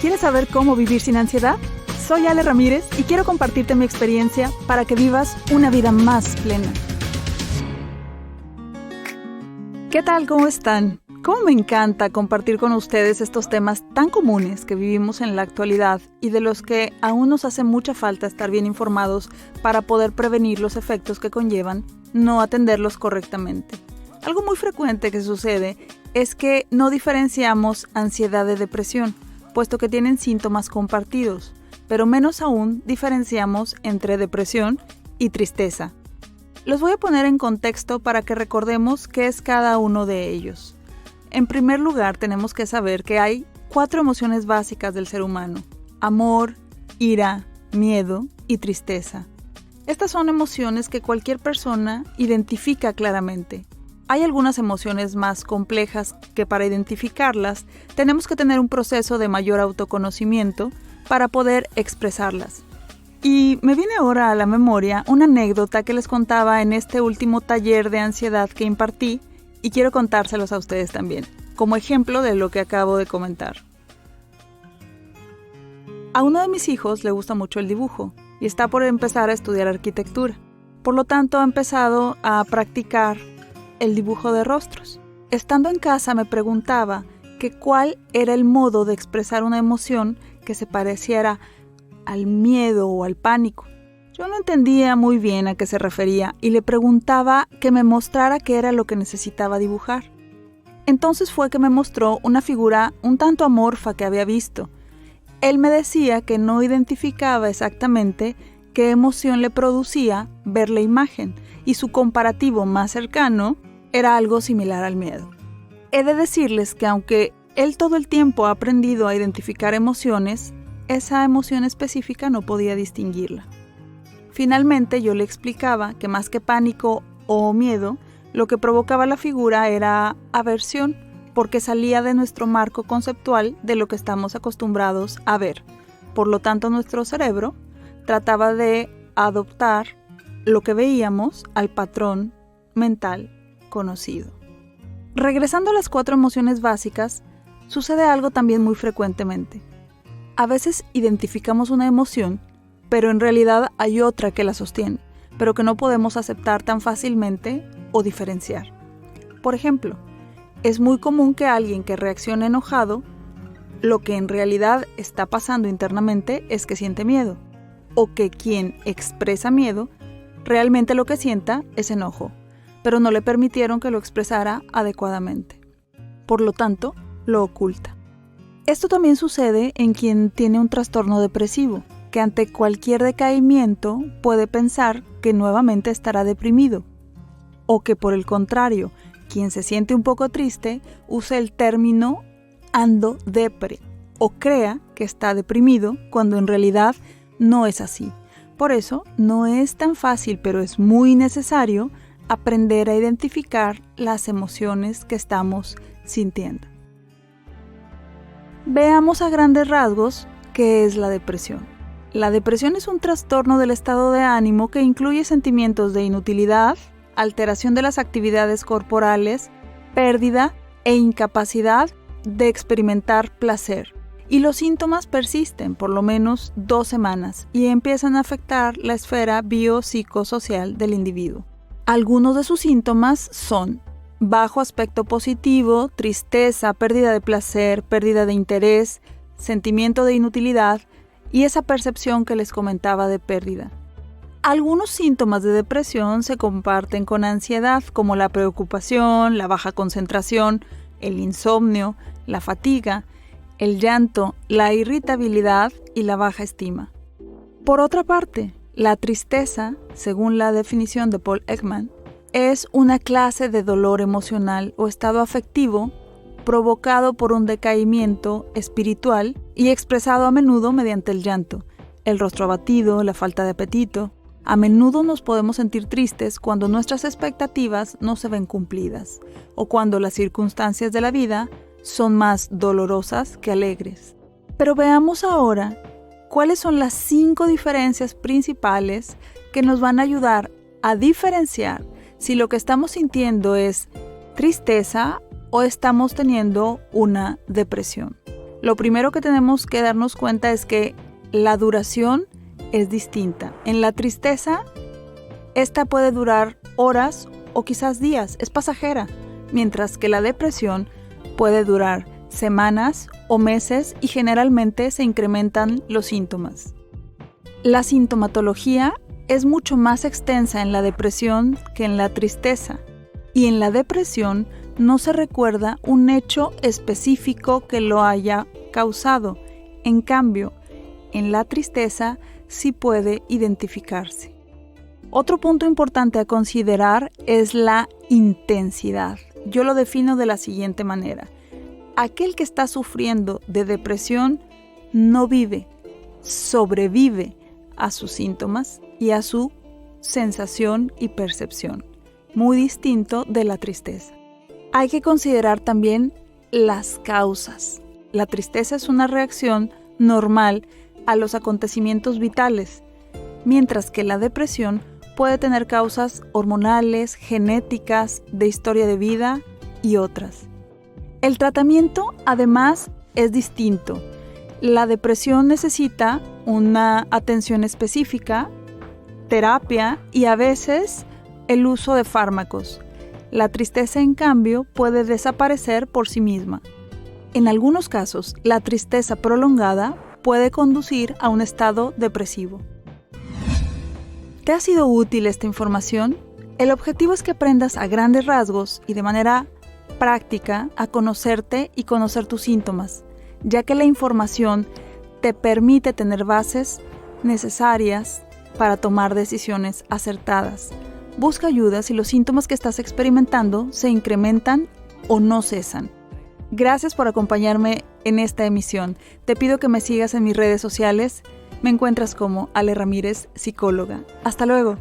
¿Quieres saber cómo vivir sin ansiedad? Soy Ale Ramírez y quiero compartirte mi experiencia para que vivas una vida más plena. ¿Qué tal? ¿Cómo están? Cómo me encanta compartir con ustedes estos temas tan comunes que vivimos en la actualidad y de los que aún nos hace mucha falta estar bien informados para poder prevenir los efectos que conllevan no atenderlos correctamente. Algo muy frecuente que sucede es que no diferenciamos ansiedad de depresión, puesto que tienen síntomas compartidos, pero menos aún diferenciamos entre depresión y tristeza. Los voy a poner en contexto para que recordemos qué es cada uno de ellos. En primer lugar, tenemos que saber que hay 4 emociones básicas del ser humano: amor, ira, miedo y tristeza. Estas son emociones que cualquier persona identifica claramente. Hay algunas emociones más complejas que para identificarlas tenemos que tener un proceso de mayor autoconocimiento para poder expresarlas. Y me viene ahora a la memoria una anécdota que les contaba en este último taller de ansiedad que impartí y quiero contárselos a ustedes también, como ejemplo de lo que acabo de comentar. A uno de mis hijos le gusta mucho el dibujo y está por empezar a estudiar arquitectura. Por lo tanto, ha empezado a practicar el dibujo de rostros. Estando en casa me preguntaba que cuál era el modo de expresar una emoción que se pareciera al miedo o al pánico. Yo no entendía muy bien a qué se refería y le preguntaba que me mostrara qué era lo que necesitaba dibujar. Entonces fue que me mostró una figura un tanto amorfa que había visto. Él me decía que no identificaba exactamente qué emoción le producía ver la imagen y su comparativo más cercano era algo similar al miedo. He de decirles que aunque él todo el tiempo ha aprendido a identificar emociones, esa emoción específica no podía distinguirla. Finalmente yo le explicaba que más que pánico o miedo, lo que provocaba la figura era aversión, porque salía de nuestro marco conceptual de lo que estamos acostumbrados a ver. Por lo tanto, nuestro cerebro trataba de adoptar lo que veíamos al patrón mental conocido. Regresando a las 4 emociones básicas, sucede algo también muy frecuentemente. A veces identificamos una emoción, pero en realidad hay otra que la sostiene, pero que no podemos aceptar tan fácilmente o diferenciar. Por ejemplo, es muy común que alguien que reaccione enojado, lo que en realidad está pasando internamente es que siente miedo, o que quien expresa miedo, realmente lo que sienta es enojo, pero no le permitieron que lo expresara adecuadamente. Por lo tanto, lo oculta. Esto también sucede en quien tiene un trastorno depresivo, que ante cualquier decaimiento puede pensar que nuevamente estará deprimido, o que por el contrario, quien se siente un poco triste usa el término ando depre, o crea que está deprimido cuando en realidad no es así. Por eso no es tan fácil, pero es muy necesario aprender a identificar las emociones que estamos sintiendo. Veamos a grandes rasgos qué es la depresión. La depresión es un trastorno del estado de ánimo que incluye sentimientos de inutilidad, alteración de las actividades corporales, pérdida e incapacidad de experimentar placer. Y los síntomas persisten por lo menos 2 semanas y empiezan a afectar la esfera biopsicosocial del individuo. Algunos de sus síntomas son bajo aspecto positivo, tristeza, pérdida de placer, pérdida de interés, sentimiento de inutilidad y esa percepción que les comentaba de pérdida. Algunos síntomas de depresión se comparten con ansiedad, como la preocupación, la baja concentración, el insomnio, la fatiga, el llanto, la irritabilidad y la baja estima. Por otra parte, la tristeza, según la definición de Paul Ekman, es una clase de dolor emocional o estado afectivo provocado por un decaimiento espiritual y expresado a menudo mediante el llanto, el rostro abatido, la falta de apetito. A menudo nos podemos sentir tristes cuando nuestras expectativas no se ven cumplidas o cuando las circunstancias de la vida son más dolorosas que alegres. Pero veamos ahora cuáles son las 5 diferencias principales que nos van a ayudar a diferenciar si lo que estamos sintiendo es tristeza o estamos teniendo una depresión. lo primero que tenemos que darnos cuenta es que la duración es distinta. En la tristeza, esta puede durar horas o quizás días, es pasajera, mientras que la depresión puede durar semanas o meses y generalmente se incrementan los síntomas. La sintomatología es mucho más extensa en la depresión que en la tristeza, y en la depresión no se recuerda un hecho específico que lo haya causado. En cambio, en la tristeza sí puede identificarse. Otro punto importante a considerar es la intensidad. Yo lo defino de la siguiente manera. Aquel que está sufriendo de depresión no vive, sobrevive a sus síntomas y a su sensación y percepción, muy distinto de la tristeza. Hay que considerar también las causas. La tristeza es una reacción normal a los acontecimientos vitales, mientras que la depresión puede tener causas hormonales, genéticas, de historia de vida y otras. El tratamiento, además, es distinto. La depresión necesita una atención específica, terapia y a veces el uso de fármacos. La tristeza, en cambio, puede desaparecer por sí misma. En algunos casos, la tristeza prolongada puede conducir a un estado depresivo. ¿Te ha sido útil esta información? El objetivo es que aprendas a grandes rasgos y de manera práctica a conocerte y conocer tus síntomas, ya que la información te permite tener bases necesarias para tomar decisiones acertadas. Busca ayuda si los síntomas que estás experimentando se incrementan o no cesan. Gracias por acompañarme en esta emisión. Te pido que me sigas en mis redes sociales. Me encuentras como Ale Ramírez, psicóloga. Hasta luego.